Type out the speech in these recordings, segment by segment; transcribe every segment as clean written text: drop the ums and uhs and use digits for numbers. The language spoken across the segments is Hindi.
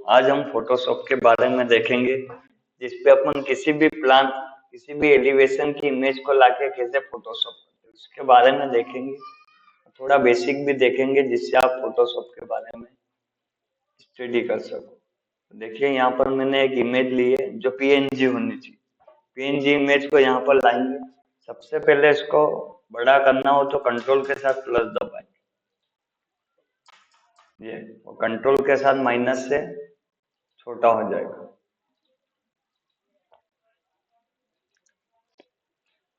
आज हम फोटोशॉप के बारे में देखेंगे, जिसपे अपन किसी भी प्लान, किसी भी एलिवेशन की इमेज को लाके कैसे फोटोशॉप करते हैं उसके बारे में देखेंगे। थोड़ा बेसिक भी देखेंगे जिससे आप फोटोशॉप के बारे में स्टडी कर सको। देखिए यहाँ पर मैंने एक इमेज ली है जो पीएनजी होनी चाहिए। पीएनजी इमेज को यहाँ पर लाएंगे। सबसे पहले इसको बड़ा करना हो तो कंट्रोल के साथ प्लस दबाएं। ये और कंट्रोल के साथ माइनस से छोटा हो जाएगा।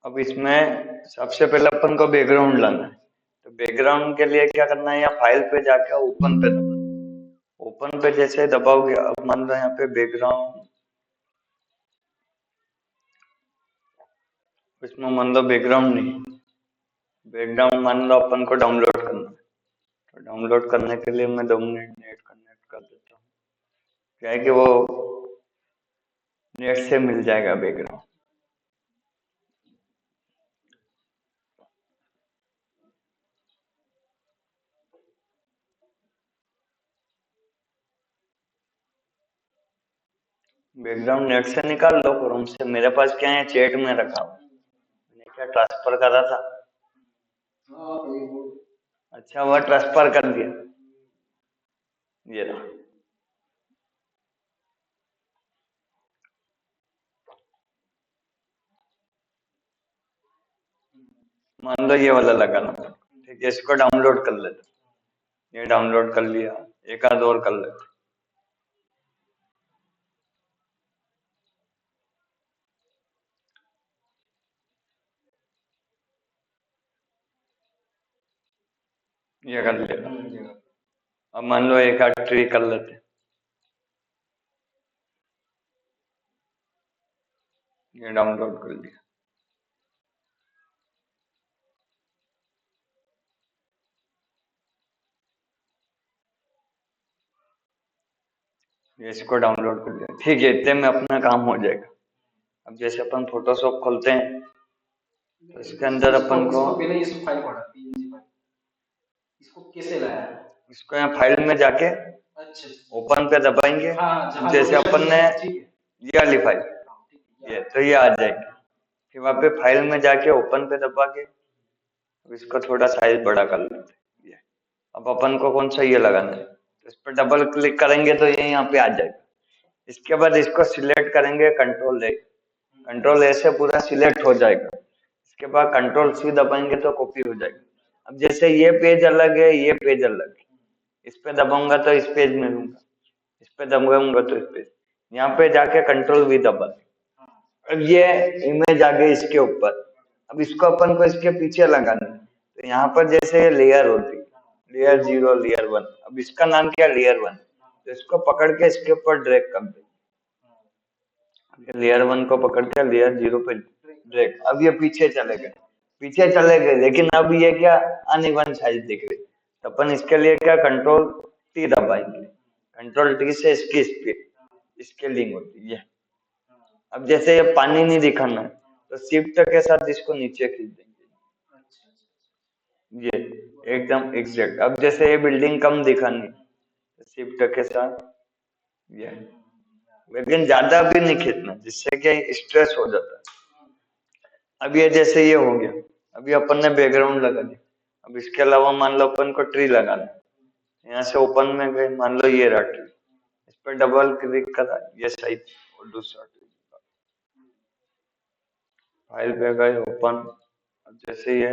अब इसमें सबसे पहले अपन को बैकग्राउंड लाना है। तो बैकग्राउंड के लिए क्या करना है, या फाइल पे जाके ओपन पे दबाना। ओपन पे जैसे दबाओगे, अब मान लो यहाँ पे बैकग्राउंड, इसमें मान लो बैकग्राउंड नहीं, बैकग्राउंड मान लो अपन को डाउनलोड करना है। तो डाउनलोड करने के लिए मैं 2 मिनट नेट कनेक्ट कर देता हूँ। क्या है कि वो नेट से मिल जाएगा बैकग्राउंड। बैकग्राउंड नेट से निकाल लो क्रोम से। मेरे पास क्या है, चैट में रखा हुआ, मैंने क्या ट्रांसफर करा था। अच्छा, वह ट्रांसफर कर दिया, ये रहा। मान लो ये वाला लगाना था, ठीक है। इसको डाउनलोड कर लेते, ये डाउनलोड कर लिया। एक आध और कर लेते, ये कर लिया। अब मान लो एक आध ट्री कर लेते, ये डाउनलोड कर लिया। ये इसको डाउनलोड कर लिया, ठीक है। इतने में अपना काम हो जाएगा। अब जैसे अपन फोटोशॉप खोलते हैं तो इसके अंदर अपन को पहले ये सब फाइल पढ़ा, पीएनजी फाइल, इसको कैसे लाया है? इसको यहाँ फाइल में जाके अच्छा, ओपन पे दबाएंगे। हाँ, जैसे अपन ने ये वाली फाइल, ये तो ये आ जाएगी। फिर वहां पे फाइल में जाके ओपन पे दबा के अब इसको थोड़ा साइज बड़ा कर लेते हैं। ये अब अपन को कौन सा ये लगाना है, तो इस पर डबल क्लिक करेंगे तो ये यहाँ पे आ जाएगा। इसके बाद इसको सिलेक्ट करेंगे, कंट्रोल ए से पूरा सिलेक्ट हो जाएगा। इसके बाद कंट्रोल सी दबाएंगे तो कॉपी हो जाएगा। अब जैसे ये पेज अलग है, ये पेज अलग है, इस पे दबाऊंगा तो इस पेज में लूंगा, इस पे दबाऊंगा तो इस पेज। यहाँ पे जाके कंट्रोल वी दबा दें। अब ये इमेज आ गई इसके ऊपर। अब इसको अपन को इसके पीछे लगाना है। तो यहाँ पर जैसे लेयर होती है, लेयर 0, लेयर 1, अब इसका नाम क्या, लेयर 1। तो इसको पकड़ के इसके ऊपर ड्रैग कर दे। लेयर 1 को पकड़ के लेयर 0 पे ड्रैग। अब ये पीछे चले गए, पीछे चले गए, लेकिन अब ये क्या अनइवन साइज दिख रही। तो अपन इसके लिए क्या, कंट्रोल टी दबाएंगे। कंट्रोल टी से इसकी स्पीड स्केलिंग होती है। अब जैसे ये पानी नहीं दिखाना है तो शिफ्ट के साथ इसको नीचे खींच देंगे, ये एकदम एग्जैक्ट। अब जैसे ये बिल्डिंग कम दिखानी है तो शिफ्ट के साथ ये, लेकिन ज्यादा भी नहीं खींचना जिससे कि स्ट्रेस हो जाता है। अब ये जैसे ये हो गया, अभी अपन ने बैकग्राउंड लगा दिया। अब इसके अलावा मान लो अपन को ट्री लगाना है। यहाँ से ओपन में गए, मान लो ये रहा ट्री, इस पर डबल क्लिक करा, ये साइड और दूसरा ट्री, फाइल पे गए ओपन। अब जैसे ये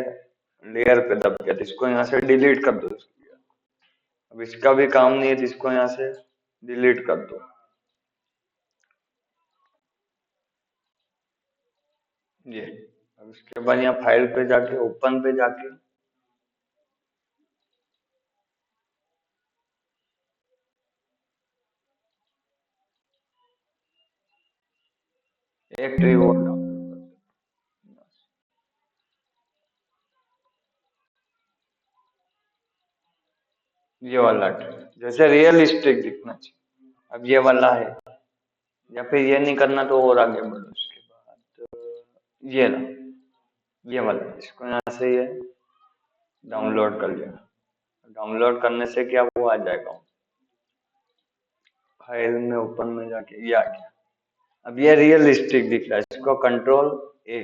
लेयर पे दब गया तो इसको यहाँ से डिलीट कर दो। अब इसका भी काम नहीं है तो इसको यहाँ से डिलीट कर दो, ये। अब इसके बाद यहाँ फाइल पे जाके ओपन पे जाके एक ट्री और डाउनलोड कर दो, ये वाला ट्री जैसे रियलिस्टिक दिखना चाहिए। अब ये वाला है, या फिर ये नहीं करना तो और आगे बढ़ो। उसके बाद तो ये ना, ये वाला, इसको यहाँ से ये डाउनलोड कर लिया। डाउनलोड करने से क्या वो आ जाएगा, फाइल में ओपन में जाके ये आ गया। अब ये रियलिस्टिक दिख रहा है, इसको कंट्रोल ए,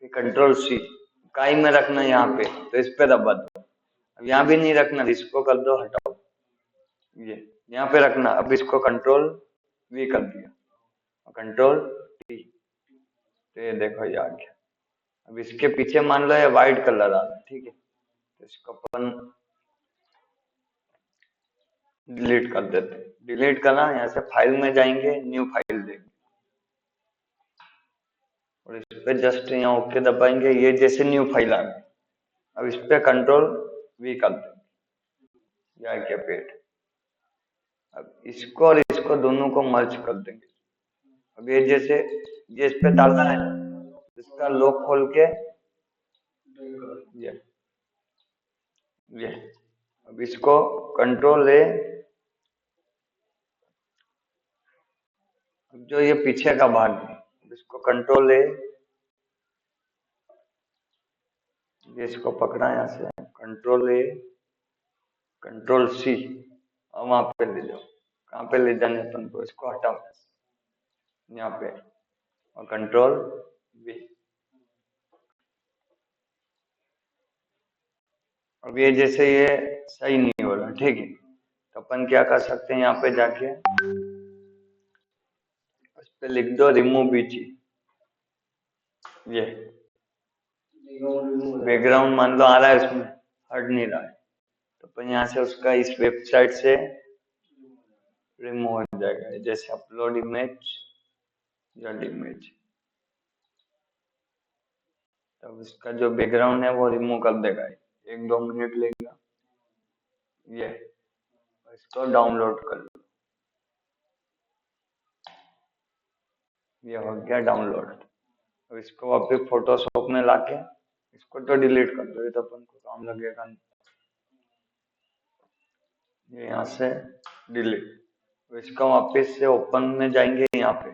फिर कंट्रोल सी, काई में रखना है यहाँ पे तो इस पे दबा दो। अब यहाँ भी नहीं रखना, इसको कर दो हटाओ, ये यहाँ पे रखना। अब इसको कंट्रोल वी कर दिया, कंट्रोल टी, तो ये देखो ये आ गया। अब इसके पीछे मान लो ये व्हाइट कलर आ रहा है, ठीक है, तो इसको अपन डिलीट कर देते हैं। डिलीट करना, यहाँ से फाइल में जाएंगे, न्यू फाइल देंगे और इस पे जस्ट यहाँ ओके दबाएंगे, ये जैसे न्यू फाइल आ गई। अब इस पे कंट्रोल वी कर देंगे, या क्या पेट। अब इसको और इसको दोनों को मर्ज कर देंगे। अब ये जैसे ये इस पे डालना है, इसका लॉक खोल के ये अब इसको कंट्रोल ए, जो ये पीछे का भाग है इसको कंट्रोल ए, ये इसको पकड़ा यहाँ से, कंट्रोल ए, कंट्रोल सी, और वहां पे ले जाओ। कहाँ पे ले जाने अपन को, इसको हटाओ यहाँ पे, और कंट्रोल वी। अब ये जैसे ये सही नहीं हो रहा, ठीक है, तो अपन क्या कर सकते हैं, यहाँ पे जाके उस पे लिख दो रिमूव बीची। ये बैकग्राउंड मान लो आ रहा है, उसमें हट नहीं रहा है, तो अपन यहाँ से उसका इस वेबसाइट से रिमूव हो जाएगा। जैसे अपलोड इमेज या इमेज, तब इसका जो बैकग्राउंड है वो रिमूव कर देगा, 1-2 मिनट लेगा। ये इसको डाउनलोड कर लो, ये हो गया डाउनलोड। अब इसको वापस फोटोशॉप में लाके इसको तो डिलीट कर दो, ये तो अपन को काम लगेगा नहीं। ये यहाँ से डिलीट, तो इसका वापस से ओपन में जाएंगे, यहाँ पे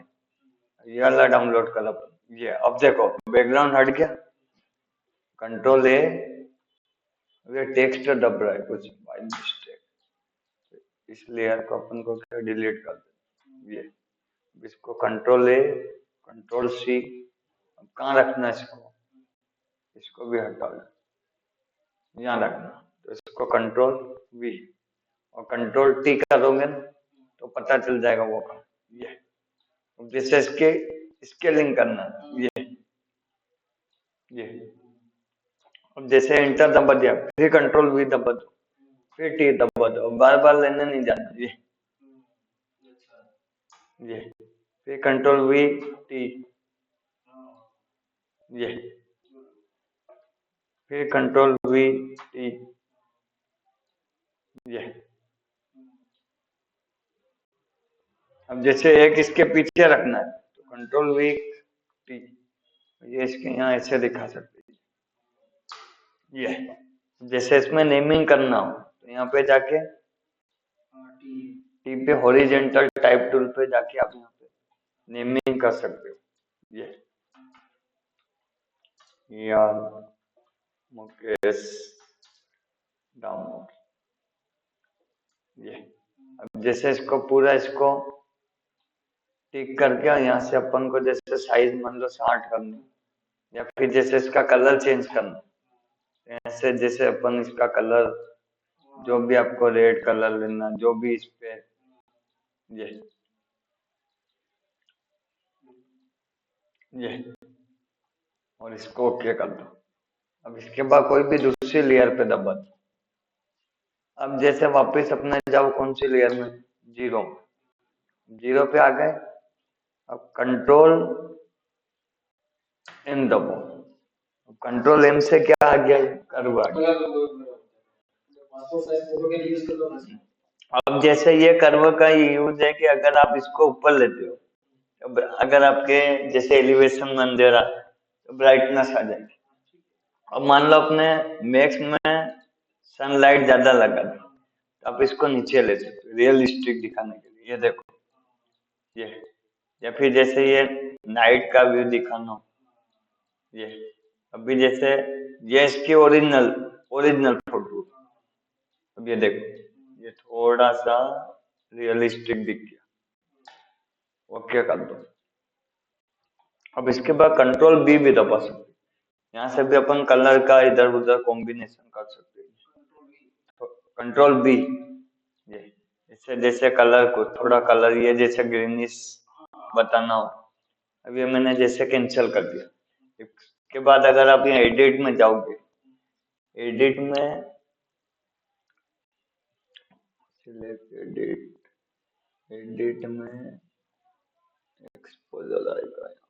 ये वाला डाउनलोड कर अपन। ये अब देखो बैकग्राउंड हट गया, कंट्रोल ए, ये टेक्स्ट दब रहा है कुछ बाय मिस्टेक, इस लेयर को अपन को क्या डिलीट कर दे। ये इसको कंट्रोल ए, कंट्रोल सी, अब कहाँ रखना है इसको, इसको भी हटा लो, यहाँ रखना, तो इसको कंट्रोल वी और कंट्रोल टी करोगे ना तो पता चल जाएगा वो काम। ये जैसे इसके स्केलिंग करना, ये अब जैसे एंटर दबा दिया, फिर कंट्रोल वी दबा दो, फिर टी दबा दो, बार बार लेने नहीं जाना। ये फिर कंट्रोल वी टी, ये फिर कंट्रोल वी टी, ये अब जैसे एक इसके पीछे रखना है तो कंट्रोल वी टी, ये इसके यहाँ ऐसे दिखा सकते हैं। ये जैसे इसमें नेमिंग करना हो तो यहाँ पे जाके टी पे हॉरिजेंटल टाइप टूल पे जाके आप यहाँ पे नेमिंग कर सकते हो। ये यार मुकेश डाउनलोड, ये अब जैसे इसको पूरा इसको टिक करके यहाँ से अपन को जैसे साइज मान लो 60 करनी, या फिर जैसे इसका कलर चेंज करना, ऐसे जैसे अपन इसका कलर जो भी आपको रेड कलर लेना, जो भी इस पे ये और इसको ओके कर दो। अब इसके बाद कोई भी दूसरी लेयर पे दबा दो। अब जैसे वापस अपने जाओ कौन सी लेयर में, जीरो, जीरो पे आ गए। अब कंट्रोल एम दबो, कंट्रोल एम से क्या आ गया, कर्व आ गया। अब जैसे ये कर्व का यूज है कि अगर आप इसको ऊपर लेते हो, अगर आपके जैसे एलिवेशन में अंधेरा तो ब्राइटनेस आ जाएगी। अब मान लो अपने मैक्स में सनलाइट ज्यादा लगा तो आप इसको नीचे ले सकते हो रियलिस्टिक दिखाने के लिए। ये देखो ये, या फिर जैसे ये नाइट का व्यू दिखाना हो, ये अभी जैसे ये इसकी ओरिजिनल ओरिजिनल फोटो, अब ये देखो ये थोड़ा सा रियलिस्टिक दिख गया, ओके कर दो। अब इसके बाद कंट्रोल बी भी दबा सकते हैं, यहाँ से भी अपन कलर का इधर उधर कॉम्बिनेशन कर सकते हैं। कंट्रोल बी, ये जैसे जैसे कलर को थोड़ा कलर ये जैसे ग्रीनिश बताना हो, अब ये मैंने जैसे कैंसिल कर दिया। इसके बाद अगर आप यहाँ एडिट में जाओगे, एडिट में सिलेक्ट एडिट, एडिट में एक्सपोजर आएगा यहाँ पे।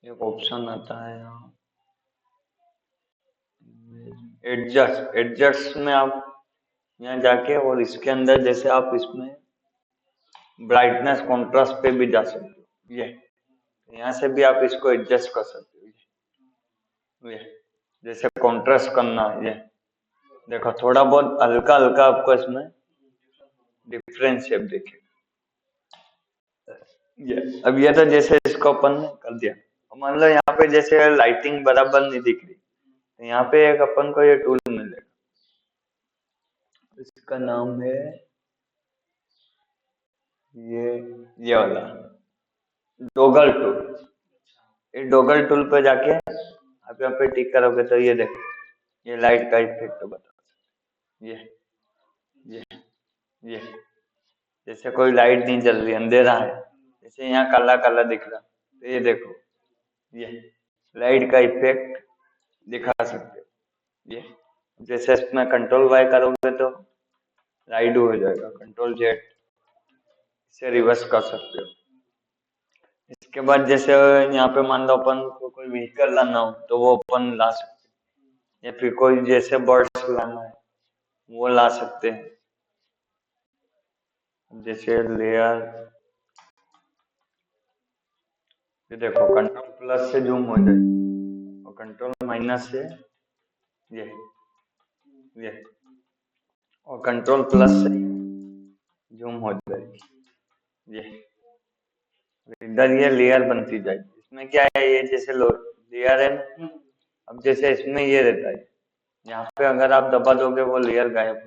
एक ऑप्शन आता है यहाँ एडजस्ट, एडजस्ट में आप यहाँ जाके और इसके अंदर जैसे आप इसमें ब्राइटनेस कॉन्ट्रास्ट पे भी जा सकते हो, ये यहाँ से भी आप इसको एडजस्ट कर सकते हो। ये जैसे कॉन्ट्रास्ट करना, ये देखो थोड़ा बहुत हल्का हल्का आपको इसमें डिफरेंस शेप दिखे। ये अब ये तो जैसे इसको अपन ने कर दिया, मान लो यहाँ पे जैसे लाइटिंग बराबर नहीं दिख रही, तो यहाँ पे एक अपन को ये टूल मिलेगा, इसका नाम है ये वाला डोगल टूल। ये डोगल टूल पे जाके आप यहाँ पे टिक करोगे तो ये देखो ये लाइट का इफेक्ट बता, ये ये जैसे कोई लाइट नहीं जल रही, अंधेरा है, जैसे यहाँ काला काला दिख रहा, तो ये देखो ये लाइट का इफेक्ट दिखा सकते हो। ये जैसे इसमें कंट्रोल वाई करोगे तो राइड हो जाएगा, कंट्रोल जेड से रिवर्स कर सकते हो। इसके बाद जैसे यहाँ पे मान लो अपन को कोई व्हीकल लाना हो तो वो अपन ला सकते हैं, या फिर कोई जैसे बर्ड्स लाना है वो ला सकते हैं। जैसे लेयर, ये देखो कंट्रोल प्लस से जूम हो जाए और कंट्रोल माइनस से ये और कंट्रोल प्लस से जूम हो जाएगी, ये इधर ये लेयर बनती जाएगी। इसमें क्या है, ये जैसे लेयर है ना, अब जैसे इसमें ये रहता है, यहाँ पे अगर आप दबा दोगे वो लेयर गायब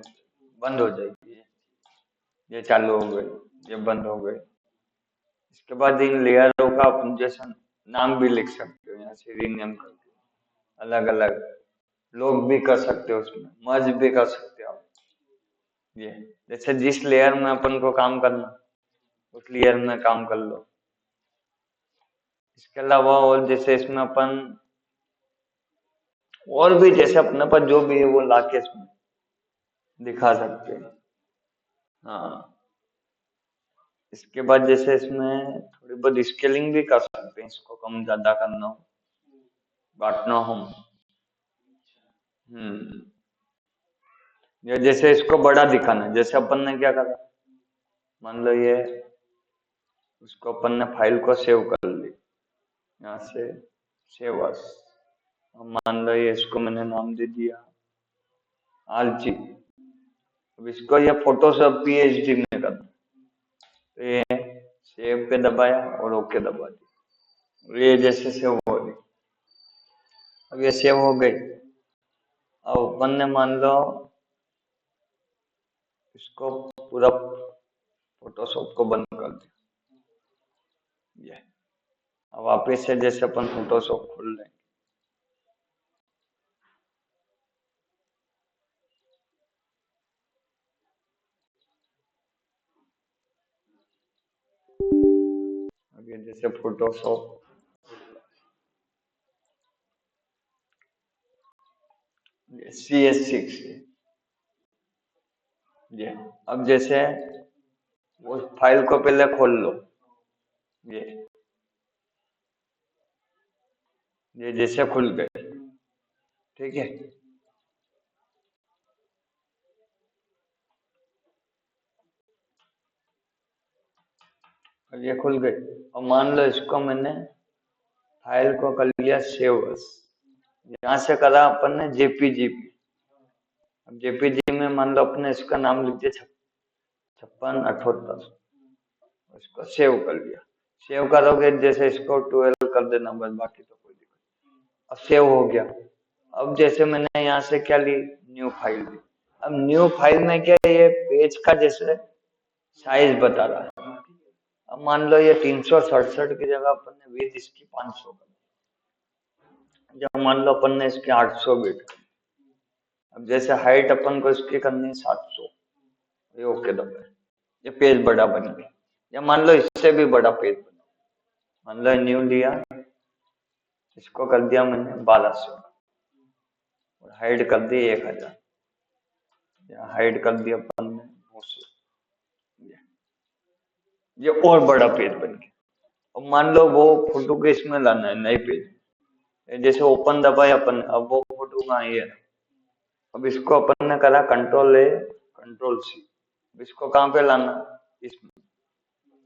बंद हो जाएगी, ये चालू हो गई, ये बंद हो गई। इसके बाद इन लेयरों का आप जैसा नाम भी लिख सकते हो, यहाँ से रीनेम करके अलग अलग लोग भी कर सकते हो, उसमें मर्ज भी कर सकते हो आप। ये जैसे जिस लेयर में अपन को काम करना उस लेयर में काम कर लो। इसके अलावा और जैसे इसमें अपन और भी जैसे अपने पास जो भी है वो लाके इसमें दिखा सकते हैं। हाँ, इसके बाद जैसे इसमें थोड़ी बहुत स्केलिंग भी कर सकते हैं, इसको कम ज्यादा करना हो, बांटना हो। या जैसे इसको बड़ा दिखाना, जैसे अपन ने क्या करा, मान लो ये उसको अपन ने फाइल को सेव कर ली, यहाँ से सेव अस, मान लो ये इसको मैंने नाम दे दिया आरजी। अब इसको ये फोटोशॉप पीएचडी में करना, तो ये सेव पे दबाया और ओके दबा दिया, ये जैसे सेव हो गई। अब ये सेव हो गई, अब अपन ने मान लो इसको पूरा फोटोशॉप को बंद कर दिया, ये अब वापिस से जैसे अपन फोटोशॉप खोल लेंगे, अब ये जैसे फोटोशॉप CS6, ये अब जैसे वो फाइल को पहले खोल लो, ये जैसे खुल गए, ठीक है। अब ये खुल गई, और मान लो इसको मैंने फाइल को कर लिया सेव बस, यहाँ से करा अपन ने जेपीजी। अब जेपीजी में मान लो अपने इसका नाम लिख दिया 5678, उसको सेव कर लिया। सेव करोगे जैसे इसको 12 कर देना बस, बाकी तो कोई दिक्कत नहीं। अब सेव हो गया। अब जैसे मैंने यहाँ से क्या ली, न्यू फाइल ली। अब न्यू फाइल में क्या है, ये पेज का जैसे साइज बता रहा है। अब मान लो ये 367 की जगह अपन ने विड्थ इसकी 500 कर, जब मान लो अपन ने इसके 800 बिट। अब जैसे हाइट अपन को इसकी करनी है 700, ये ओके दबाए, ये पेज बड़ा बन गया। या मान लो इससे भी बड़ा पेज बना, मान लो न्यू लिया, इसको कर दिया मैंने 1200 और हाइट कर दी 1000, या हाइट कर दिया अपन ने 900, ये और बड़ा पेज बन गया। अब मान लो वो फोटो को इसमें लाना है नए पेज, जैसे ओपन दबाए अपन, अब वो फोटो कहाँ है। अब इसको अपन ने करा कंट्रोल A कंट्रोल C, इसको कहाँ पे लाना, इसमें,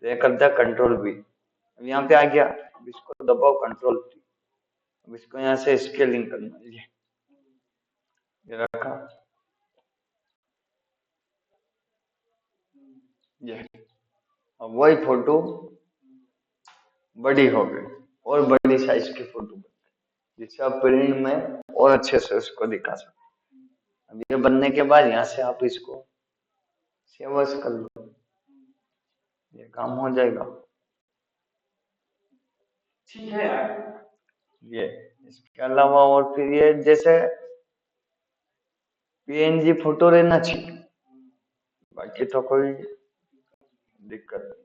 तो ये कर दिया कंट्रोल B। अब यहाँ पे आ गया, अब इसको दबाओ कंट्रोल T, अब इसको यहाँ से स्केलिंग करना है, ये रखा, ये अब वही फोटो बड़ी हो गई और बड़ी साइज की फोटो बन गई, जिससे आप प्रिंट में और अच्छे से उसको दिखा सकते। अब ये बनने के बाद यहाँ से आप इसको सेव एज कर लो, ये काम हो जाएगा। ठीक है यार। ये इसके अलावा और फिर ये जैसे PNG फोटो रहना चाहिए, बाकी तो कोई दिक्कत नहीं।